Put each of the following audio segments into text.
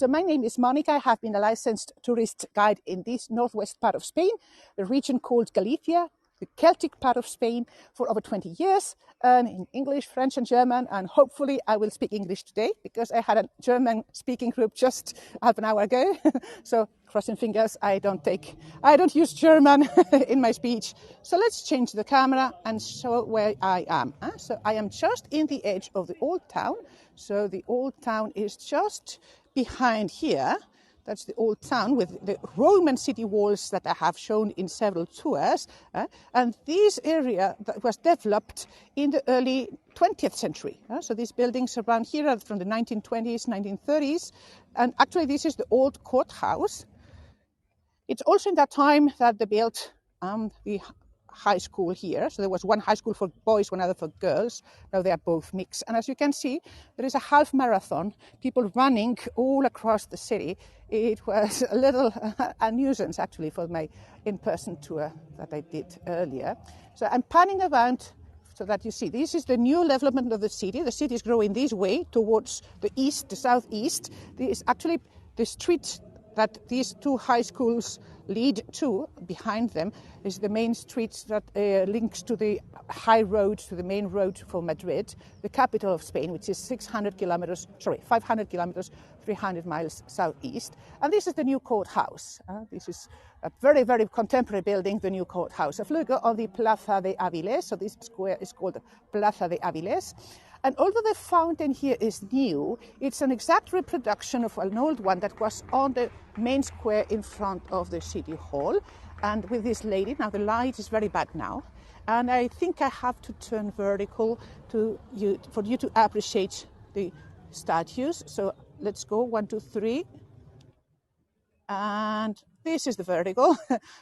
So my name is Monica. I have been a licensed tourist guide in this northwest part of Spain, the region called Galicia, the Celtic part of Spain, for over 20 years, and in English, French and German, and hopefully I will speak English today because I had a German speaking group just half an hour ago. So crossing fingers, I don't use German in my speech. So let's change the camera and show where I am. So I am just in the edge of the old town. So the old town is just behind here. That's the old town with the Roman city walls that I have shown in several tours. And this area that was developed in the early 20th century. So these buildings around here are from the 1920s, 1930s. And actually this is the old courthouse. It's also in that time that they built the high school here. So there was one high school for boys, one other for girls. Now they are both mixed. And as you can see, there is a half marathon, people running all across the city. It was a little a nuisance actually for my in-person tour that I did earlier. So I'm panning around so that you see, this is the new development of the city. The city is growing this way towards the east, the southeast. This is actually the street that these two high schools lead to. Behind them is the main street that links to the high road, to the main road for Madrid, the capital of Spain, which is 500 kilometers, 300 miles southeast. And this is the new courthouse. This is a very, very contemporary building, the new courthouse of Lugo on the Plaza de Avilés. So this square is called Plaza de Avilés. And although the fountain here is new, it's an exact reproduction of an old one that was on the main square in front of the city hall. And with this lady, now the light is very bad now, and I think I have to turn vertical for you to appreciate the statues. So let's go 1, 2, 3. And this is the vertical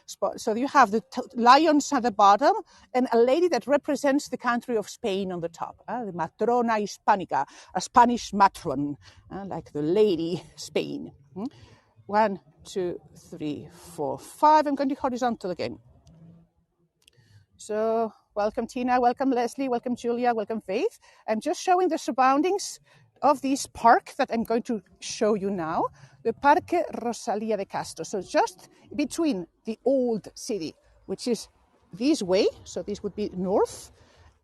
spot. So you have the lions at the bottom and a lady that represents the country of Spain on the top. The Matrona Hispanica, a Spanish matron, like the lady Spain. 1, 2, 3, 4, 5. I'm going to horizontal again. So welcome Tina, welcome Leslie, welcome Julia, welcome Faith. I'm just showing the surroundings of this park that I'm going to show you now, the Parque Rosalía de Castro. So just between the old city, which is this way, so this would be north,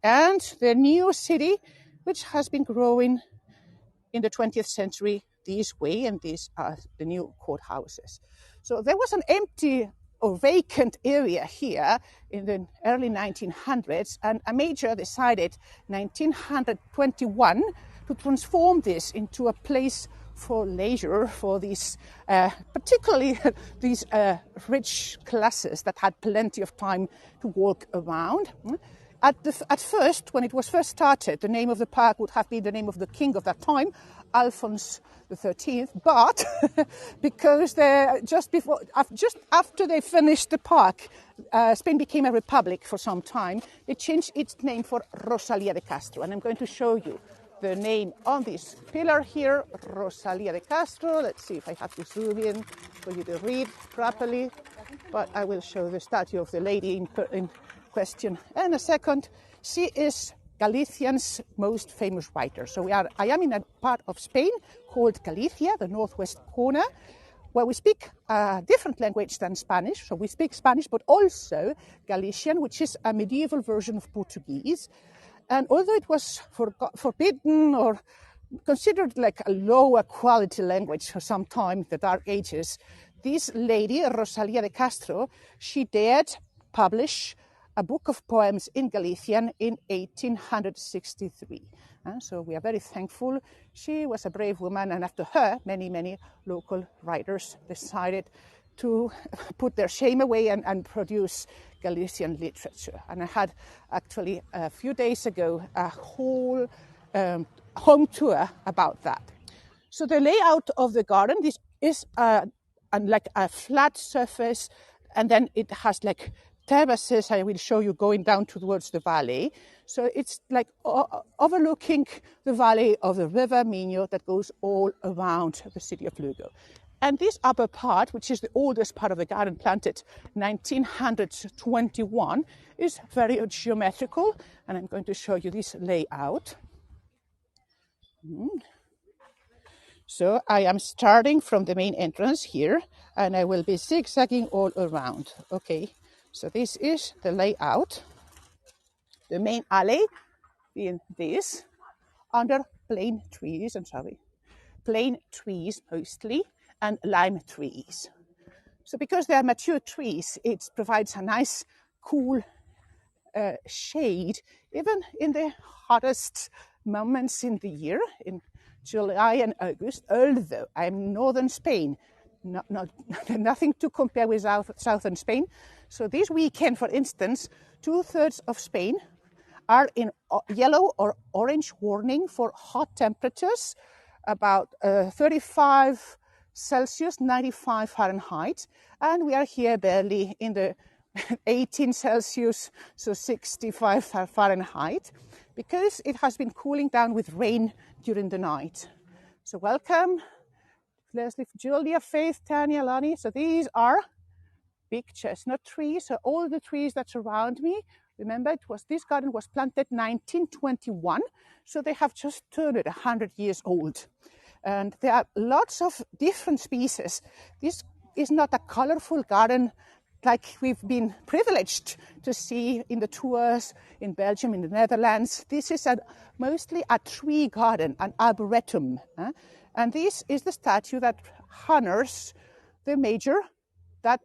and the new city, which has been growing in the 20th century this way, and these are the new courthouses. So there was an empty or vacant area here in the early 1900s, and a major decided 1921 to transform this into a place for leisure for these, particularly these rich classes that had plenty of time to walk around. At first, when it was first started, the name of the park would have been the name of the king of that time, Alphonse XIII. But because just after they finished the park, Spain became a republic for some time. They changed its name for Rosalía de Castro, and I'm going to show you the name on this pillar here, Rosalía de Castro. Let's see if I have to zoom in for you to read properly, but I will show the statue of the lady in question in a second. She is Galician's most famous writer. So I am in a part of Spain called Galicia, the northwest corner, where we speak a different language than Spanish. So we speak Spanish, but also Galician, which is a medieval version of Portuguese. And although it was forbidden or considered like a lower quality language for some time in the Dark Ages, this lady, Rosalía de Castro, she dared publish a book of poems in Galician in 1863. So we are very thankful. She was a brave woman, and after her, many, many local writers decided to put their shame away and produce Galician literature. And I had actually a few days ago a whole home tour about that. So the layout of the garden, this is like a flat surface, and then it has like terraces. I will show you going down towards the valley. So it's like overlooking the valley of the river Minho that goes all around the city of Lugo. And this upper part, which is the oldest part of the garden, planted 1921, is very geometrical. And I'm going to show you this layout. So I am starting from the main entrance here, and I will be zigzagging all around. Okay, so this is the layout. The main alley in this, under plain trees, plain trees mostly, and lime trees. So because they are mature trees, it provides a nice, cool shade, even in the hottest moments in the year, in July and August, although I'm in northern Spain, nothing to compare with southern Spain. So this weekend, for instance, 2/3 of Spain are in yellow or orange warning for hot temperatures, about 35 Celsius, 95 Fahrenheit, and we are here barely in the 18 Celsius, so 65 Fahrenheit, because it has been cooling down with rain during the night. So welcome, Leslie, Julia, Faith, Tanya, Lonnie. So these are big chestnut trees. So all the trees that surround me, remember, this garden was planted 1921, so they have just turned 100 years old. And there are lots of different species. This is not a colorful garden like we've been privileged to see in the tours in Belgium, in the Netherlands. This is mostly a tree garden, an arboretum. And this is the statue that honors the major that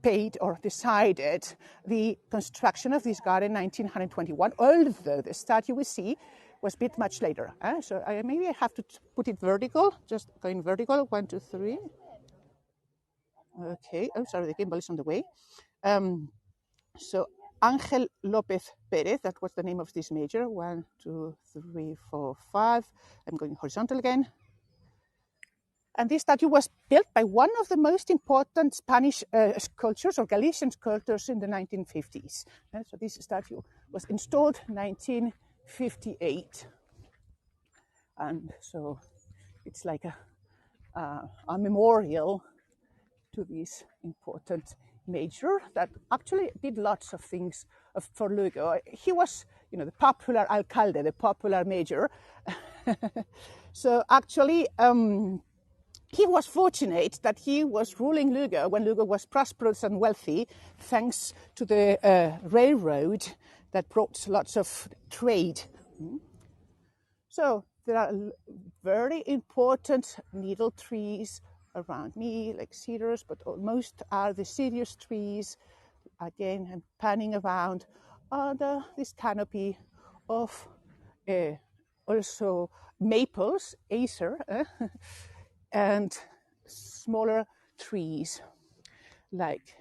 paid or decided the construction of this garden in 1921, although the statue we see was built much later. So maybe I have to put it vertical, just going vertical, 1, 2, 3. Okay, oh, sorry, the gimbal is on the way. So Ángel López Pérez, that was the name of this major. 1, 2, 3, 4, 5. I'm going horizontal again. And this statue was built by one of the most important Spanish sculptors or Galician sculptors in the 1950s. So this statue was installed in 1958. And so it's like a memorial to this important major that actually did lots of things for Lugo. He was, the popular alcalde, the popular major. So actually, he was fortunate that he was ruling Lugo when Lugo was prosperous and wealthy, thanks to the railroad that brought lots of trade. So there are very important needle trees around me, like cedars, but most are the deciduous trees. Again, I'm panning around under this canopy of also maples, acer, and smaller trees like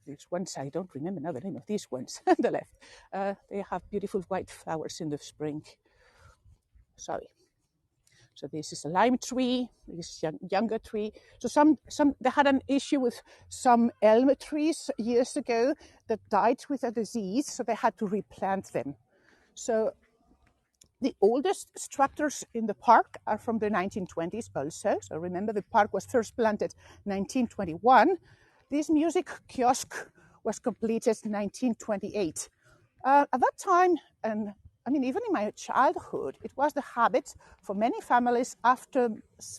these ones. I don't remember now the name of these ones on the left. They have beautiful white flowers in the spring. Sorry. So this is a lime tree. This is a younger tree. So some they had an issue with some elm trees years ago that died with a disease, so they had to replant them. So the oldest structures in the park are from the 1920s also. So remember, the park was first planted 1921. This music kiosk was completed in 1928. At that time, and I mean, even in my childhood, it was the habit for many families after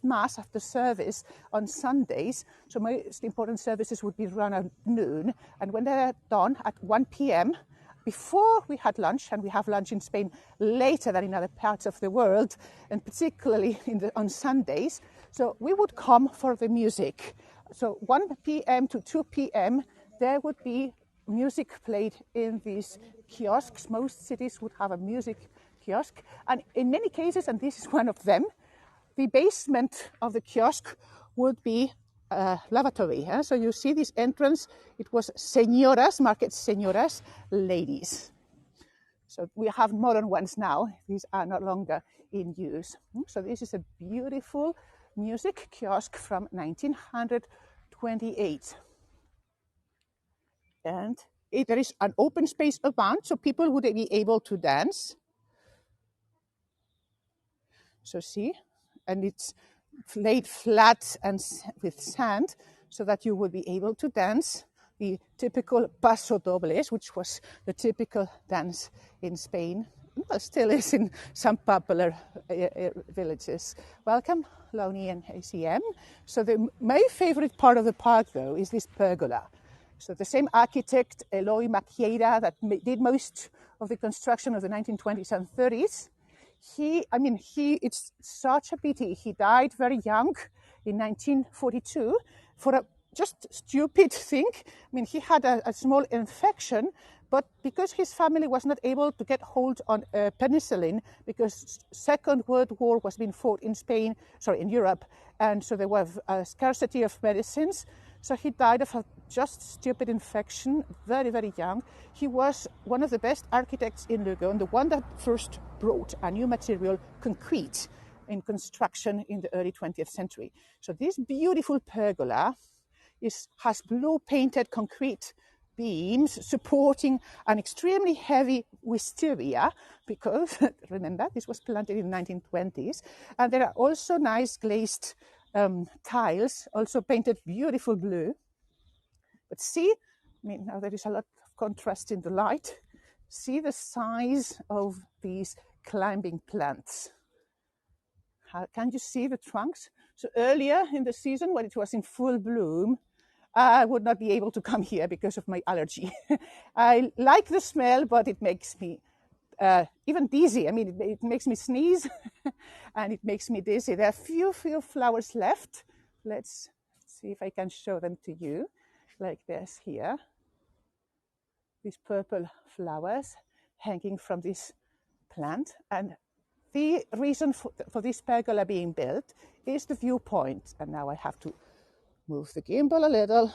Mass, after service on Sundays. So most important services would be run at noon. And when they're done at 1 p.m., before we had lunch, and we have lunch in Spain later than in other parts of the world, and particularly on Sundays, so we would come for the music. So 1 p.m. to 2 p.m., there would be music played in these kiosks. Most cities would have a music kiosk. And in many cases, and this is one of them, the basement of the kiosk would be lavatory. So you see this entrance, it was señoras, market señoras, ladies. So we have modern ones now. These are no longer in use. So this is a beautiful music kiosk from 1928. And there is an open space around, so people would be able to dance. So see, and it's laid flat and with sand, so that you would be able to dance the typical paso dobles, which was the typical dance in Spain well, still is in some popular villages. Welcome, Loni and ACM. So my favorite part of the park, though, is this pergola. So the same architect, Eloy Maquieira, that did most of the construction of the 1920s and 30s. It's such a pity. He died very young in 1942 for a just stupid thing. I mean, he had a small infection, but because his family was not able to get hold on penicillin, because Second World War was being fought in Europe, and so there was a scarcity of medicines. So he died of a just stupid infection, very, very young. He was one of the best architects in Lugo, and the one that first brought a new material, concrete, in construction in the early 20th century. So this beautiful pergola has blue painted concrete beams supporting an extremely heavy wisteria, because remember, this was planted in the 1920s. And there are also nice glazed tiles, also painted beautiful blue. But see, now there is a lot of contrast in the light. See the size of these climbing plants. Can you see the trunks? So earlier in the season, when it was in full bloom, I would not be able to come here because of my allergy. I like the smell, but it makes me even dizzy. I mean, it makes me sneeze and it makes me dizzy. There are few flowers left. Let's see if I can show them to you, like this here. These purple flowers hanging from this plant. And the reason for this pergola being built is the viewpoint. And now I have to move the gimbal a little,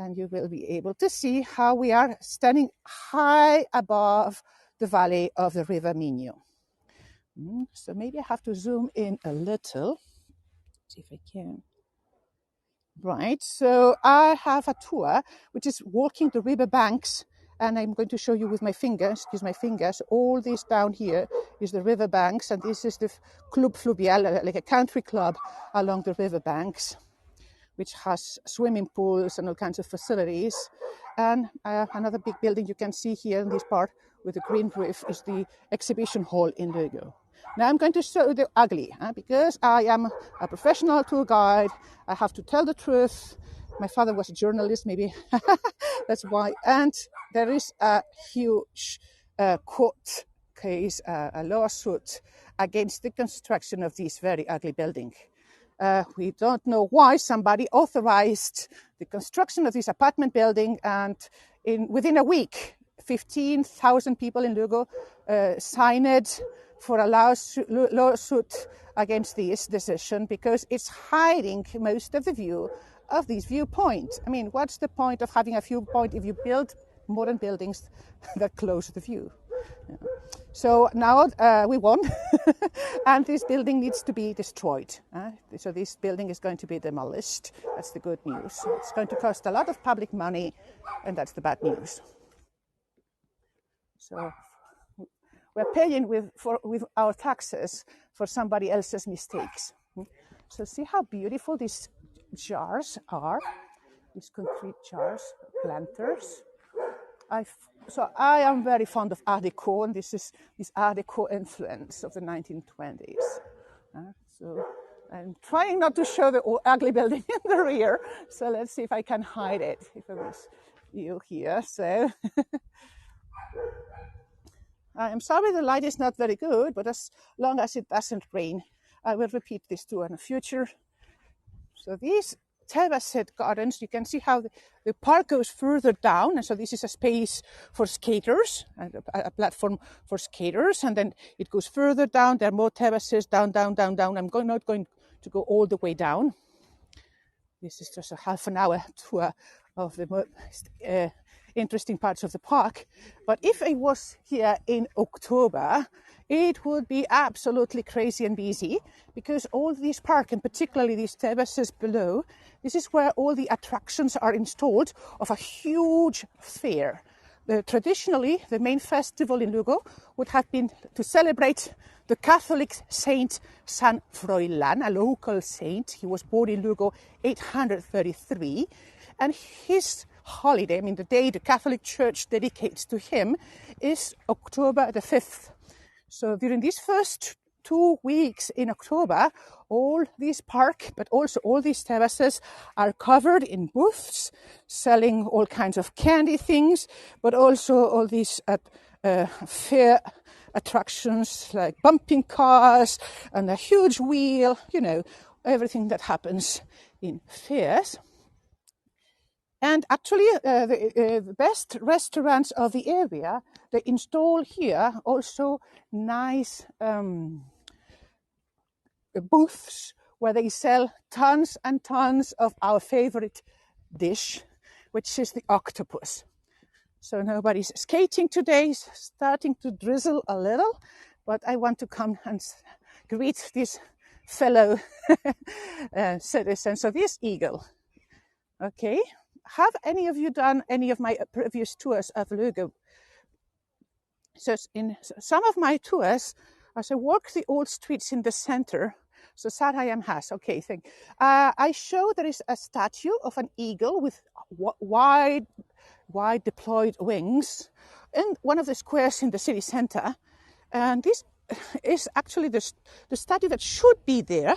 and you will be able to see how we are standing high above the valley of the River Minho. So maybe I have to zoom in a little, see if I can. Right, so I have a tour which is walking the river banks, and I'm going to show you with my fingers, all this down here is the river banks, and this is the Club Fluvial, like a country club along the river banks, which has swimming pools and all kinds of facilities. And another big building you can see here in this part with the green roof is the exhibition hall in Lugo. Now I'm going to show you the ugly, because I am a professional tour guide. I have to tell the truth. My father was a journalist, maybe that's why. And there is a huge court case, a lawsuit against the construction of this very ugly building. We don't know why somebody authorized the construction of this apartment building, and within a week, 15,000 people in Lugo signed for a lawsuit against this decision, because it's hiding most of the view of this viewpoint. I mean, what's the point of having a viewpoint if you build modern buildings that close the view? Yeah. So now we won, and this building needs to be destroyed. So this building is going to be demolished. That's the good news. It's going to cost a lot of public money, and that's the bad news. So we're paying with our taxes for somebody else's mistakes. So see how beautiful these jars are, these concrete jars, planters. So I am very fond of Art Déco, and this is this Art Déco influence of the 1920s. So I'm trying not to show the ugly building in the rear, so let's see if I can hide it, if it was you here. So I'm sorry the light is not very good, but as long as it doesn't rain, I will repeat this tour in the future. So these terraced gardens, you can see how the park goes further down, and so this is a space for skaters, a platform for skaters, and then it goes further down. There are more terraces down. I'm not going to go all the way down. This is just a half an hour tour of the most interesting parts of the park. But if I was here in October, it would be absolutely crazy and busy, because all these parks, and particularly these terraces below, this is where all the attractions are installed of a huge fair. Traditionally, the main festival in Lugo would have been to celebrate the Catholic saint San Froilan, a local saint. He was born in Lugo 833, and his holiday, I mean the day the Catholic Church dedicates to him, is October the 5th. So during these first 2 weeks in October, all this park, but also all these terraces are covered in booths selling all kinds of candy things, but also all these fair attractions like bumping cars and a huge wheel, you know, everything that happens in fairs. And actually, the best restaurants of the area, they install here also nice booths where they sell tons and tons of our favorite dish, which is the octopus. So nobody's skating today, it's starting to drizzle a little, but I want to come and greet this fellow citizens of this eagle. Okay, have any of you done any of my previous tours of Lugo? So in some of my tours, as I walk the old streets in the center, so Sarayam has, okay, I show there is a statue of an eagle with wide deployed wings in one of the squares in the city center. And this is actually the statue that should be there,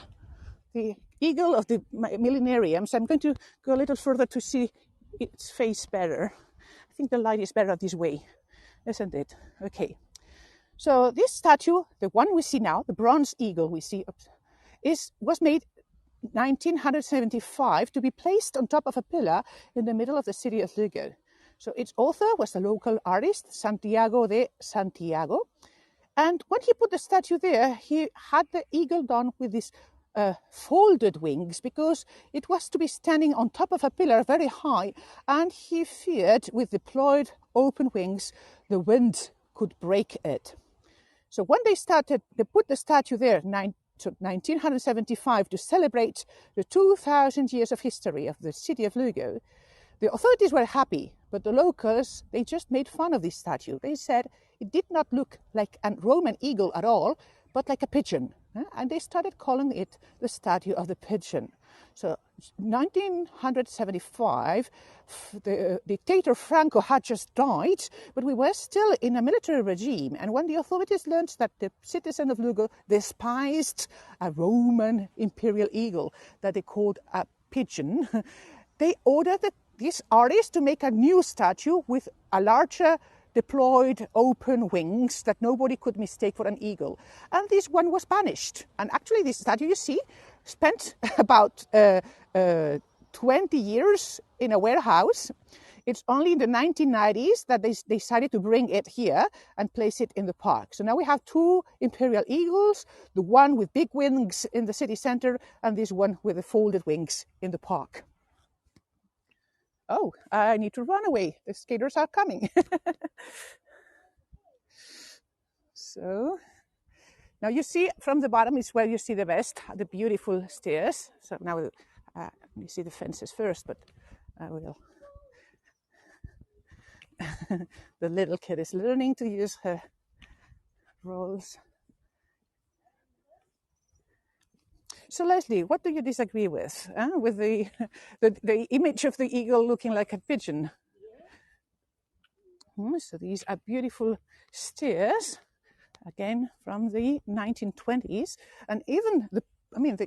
the eagle of the millenarium. So I'm going to go a little further to see its face better. I think the light is better this way, isn't it? Okay. So this statue, the one we see now, the bronze eagle we see, was made 1975 to be placed on top of a pillar in the middle of the city of Lugo. So its author was the local artist, Santiago de Santiago. And when he put the statue there, he had the eagle done with these folded wings because it was to be standing on top of a pillar very high, and he feared with deployed open wings, the wind could break it. So when they put the statue there, 1975, to celebrate the 2,000 years of history of the city of Lugo, the authorities were happy, but the locals, they just made fun of this statue. They said it did not look like a Roman eagle at all, but like a pigeon. And they started calling it the statue of the pigeon. So 1975, the dictator Franco had just died, but we were still in a military regime. And when the authorities learned that the citizens of Lugo despised a Roman imperial eagle that they called a pigeon, they ordered this artist to make a new statue with a larger deployed open wings that nobody could mistake for an eagle. And this one was banished. And actually this statue, you see, spent about 20 years in a warehouse. It's only in the 1990s that they decided to bring it here and place it in the park. So now we have two imperial eagles, the one with big wings in the city center and this one with the folded wings in the park. Oh, I need to run away. The skaters are coming. So now you see from the bottom is where you see the best, the beautiful stairs. So now you see the fences first, but I will. The little kid is learning to use her rolls. So Leslie, what do you disagree with? With the image of the eagle looking like a pigeon? So these are beautiful stairs, again from the 1920s, and even the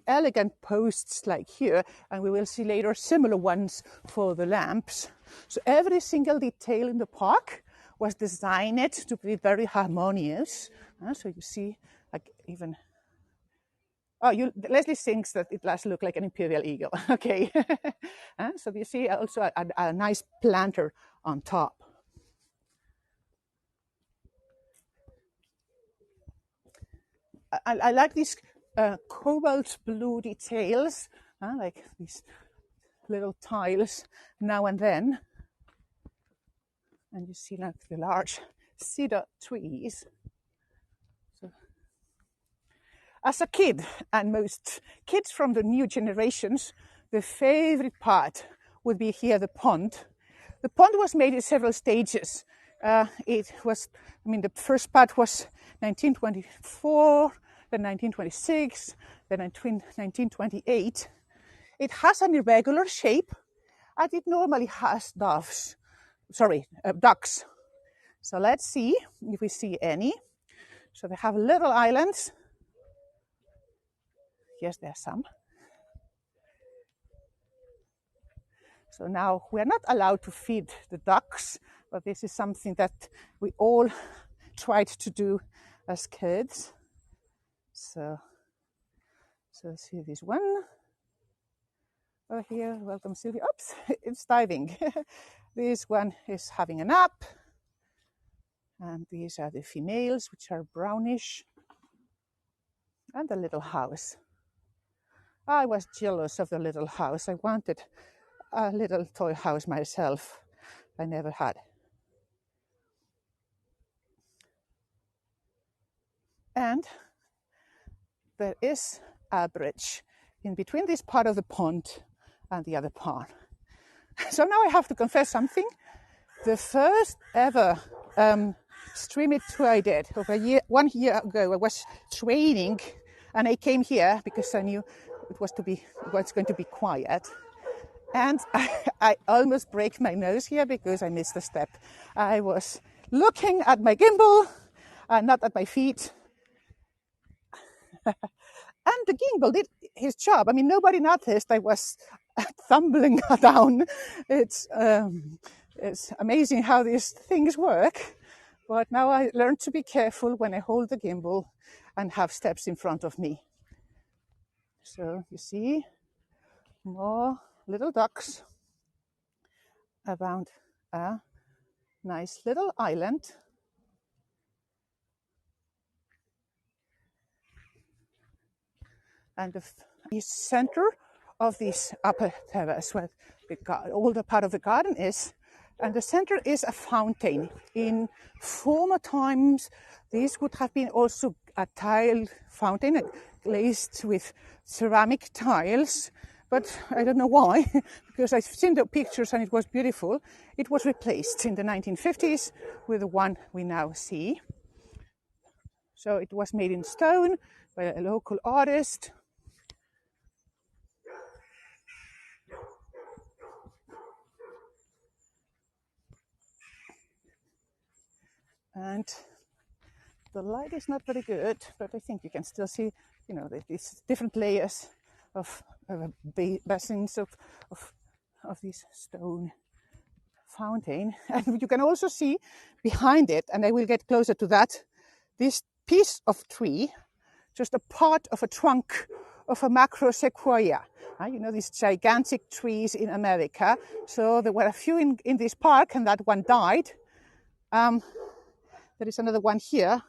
elegant posts like here, and we will see later similar ones for the lamps. So every single detail in the park was designed to be very harmonious. So you see, like even. Oh, Leslie thinks that it does look like an imperial eagle. Okay. So you see also a nice planter on top. I like these cobalt blue details, like these little tiles now and then. And you see like the large cedar trees. As a kid, and most kids from the new generations, the favorite part would be here, the pond. The pond was made in several stages. The first part was 1924, then 1926, then 1928. It has an irregular shape, and it normally has ducks. So let's see if we see any. So they have little islands. Yes, there are some. So now we're not allowed to feed the ducks, but this is something that we all tried to do as kids. So see this one over here. Welcome, Sylvia. Oops, it's diving. This one is having a nap. And these are the females, which are brownish. And the little house. I was jealous of the little house. I wanted a little toy house myself. I never had. And there is a bridge in between this part of the pond and the other part. So now I have to confess something. The first ever stream tour I did over 1 year ago, I was training and I came here because I knew it was going to be quiet. And I almost break my nose here because I missed a step. I was looking at my gimbal and not at my feet. And the gimbal did his job. I mean, nobody noticed I was tumbling down. It's amazing how these things work. But now I learned to be careful when I hold the gimbal and have steps in front of me. So you see more little ducks around a nice little island. And the center of this upper terrace, where the older part of the garden is, and the center is a fountain. In former times, this would have been also a tile fountain glazed with ceramic tiles, but I don't know why, because I've seen the pictures and it was beautiful. It was replaced in the 1950s with the one we now see. So it was made in stone by a local artist. And the light is not very good, but I think you can still see, you know, these different layers of basins of this stone fountain. And you can also see behind it, and I will get closer to that, this piece of tree, just a part of a trunk of a macro sequoia. You know, these gigantic trees in America. So there were a few in this park, and that one died. There is another one here,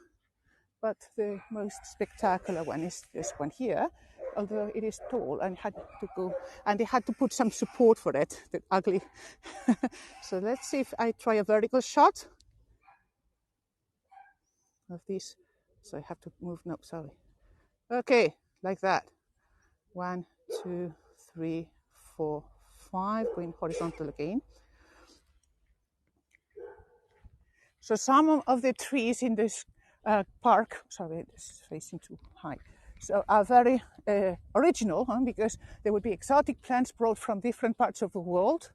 but the most spectacular one is this one here, although it is tall and they had to put some support for it, the ugly. So let's see if I try a vertical shot of this. So I have to move, no, sorry. Okay, like that. 1, 2, 3, 4, 5, going horizontal again. So some of the trees in this park, sorry, it's facing too high, so are very original, because there would be exotic plants brought from different parts of the world.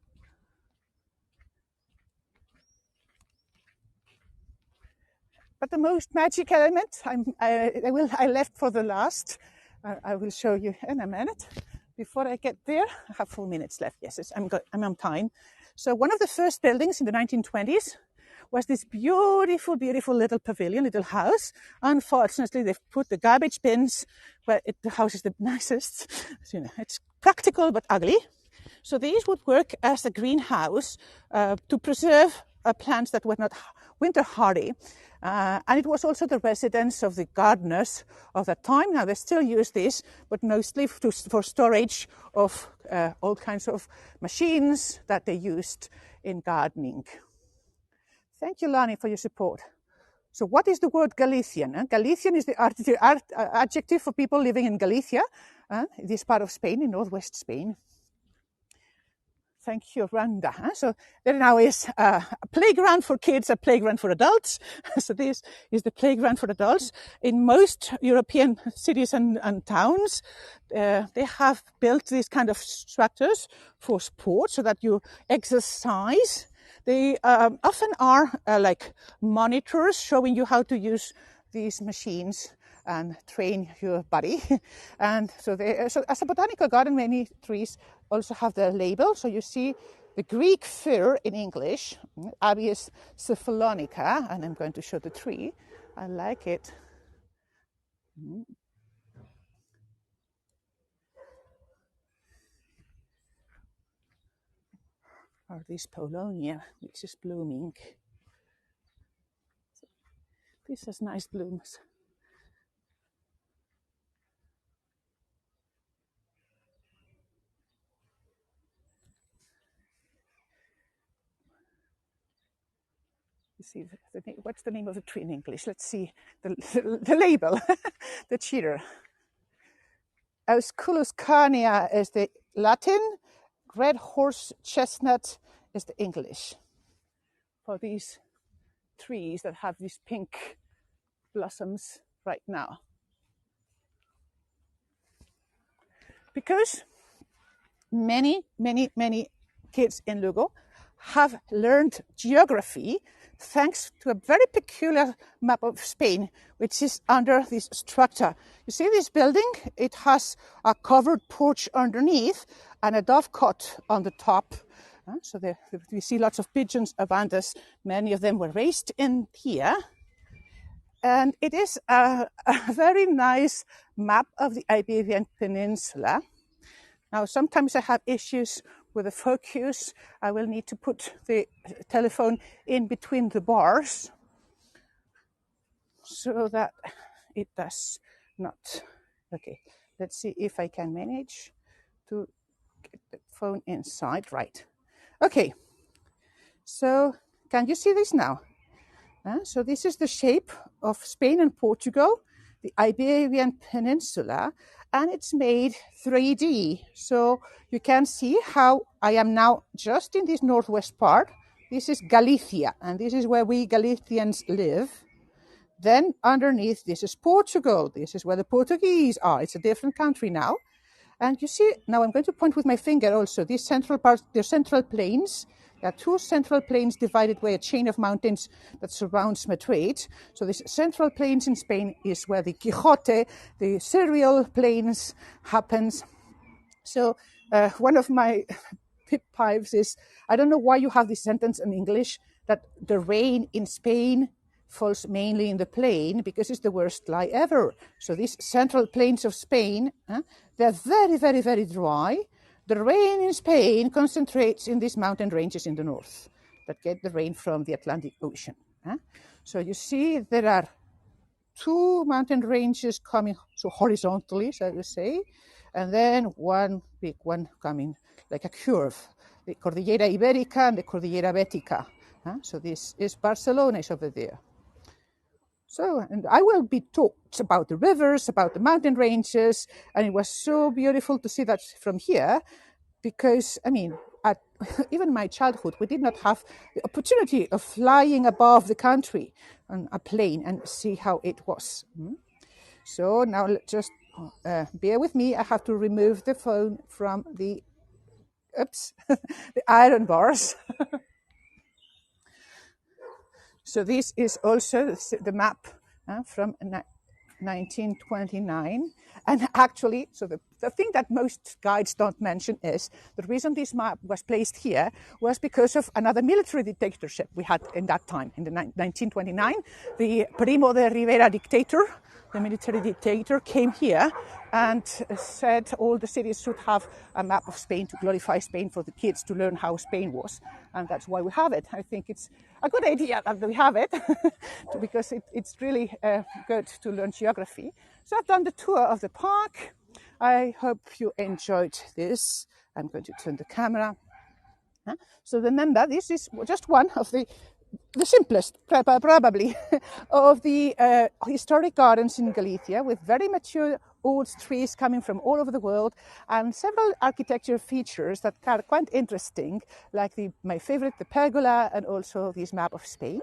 But the most magic element I left for the last. I will show you in a minute. Before I get there, I have 4 minutes left. Yes, I'm on time. So one of the first buildings in the 1920s was this beautiful, beautiful little pavilion, little house. Unfortunately, they've put the garbage bins where the house is the nicest. So, you know, it's practical but ugly. So these would work as a greenhouse to preserve plants that were not winter hardy. And it was also the residence of the gardeners of that time. Now they still use this, but mostly for storage of all kinds of machines that they used in gardening. Thank you, Lani, for your support. So what is the word Galician? Galician is the adjective for people living in Galicia, this part of Spain, in northwest Spain. Thank you, Randa. So there now is a playground for kids, a playground for adults. So this is the playground for adults. In most European cities and towns, they have built these kind of structures for sport so that you exercise. They often are like monitors showing you how to use these machines and train your body. And so as a botanical garden, many trees also have their label. So you see the Greek fir in English, Abies cephalonica, and I'm going to show the tree. I like it. Or this Polonia, which is blooming. This has nice blooms. You see, what's the name of the tree in English? Let's see the label, the cheater. Ausculus carnea is the Latin, red horse chestnut is the English for these trees that have these pink blossoms right now. Because many kids in Lugo have learned geography thanks to a very peculiar map of Spain, which is under this structure. You see this building? It has a covered porch underneath and a dovecot on the top. So we see lots of pigeons around us. Many of them were raised in here. And it is a very nice map of the Iberian Peninsula. Now, sometimes I have issues with the focus. I will need to put the telephone in between the bars so that it does not. Okay, let's see if I can manage to get the phone inside. Right. Okay, so can you see this now? So this is the shape of Spain and Portugal, the Iberian Peninsula, and it's made 3D. So you can see how I am now just in this northwest part. This is Galicia, and this is where we Galicians live. Then underneath, this is Portugal. This is where the Portuguese are. It's a different country now. And you see, now I'm going to point with my finger also, these central parts, the central plains. There are two central plains divided by a chain of mountains that surrounds Madrid. So this central plains in Spain is where the Quixote, the cereal plains happens. So one of my pet peeves is, I don't know why you have this sentence in English, that the rain in Spain falls mainly in the plain because it's the worst lie ever. So these central plains of Spain, they're very dry. The rain in Spain concentrates in these mountain ranges in the north that get the rain from the Atlantic Ocean. So you see there are two mountain ranges coming so horizontally, shall we say, and then one big one coming like a curve, the Cordillera Ibérica and the Cordillera Bética. So this is Barcelona is over there. So, and I will be taught about the rivers, about the mountain ranges, and it was so beautiful to see that from here, because, I mean, even in my childhood, we did not have the opportunity of flying above the country on a plane and see how it was. So now just bear with me. I have to remove the phone from the, the iron bars. So this is also the map from 1929. And actually, so the thing that most guides don't mention is the reason this map was placed here was because of another military dictatorship we had in that time, in the 1929. The Primo de Rivera dictator, the military dictator, came here and said all the cities should have a map of Spain to glorify Spain for the kids to learn how Spain was. And that's why we have it. I think it's a good idea that we have it because it's really good to learn geography. So I've done the tour of the park. I hope you enjoyed this. I'm going to turn the camera. So remember, this is just one of the the simplest, probably, of the historic gardens in Galicia, with very mature old trees coming from all over the world, and several architecture features that are quite interesting, like my favorite, the pergola, and also this map of Spain.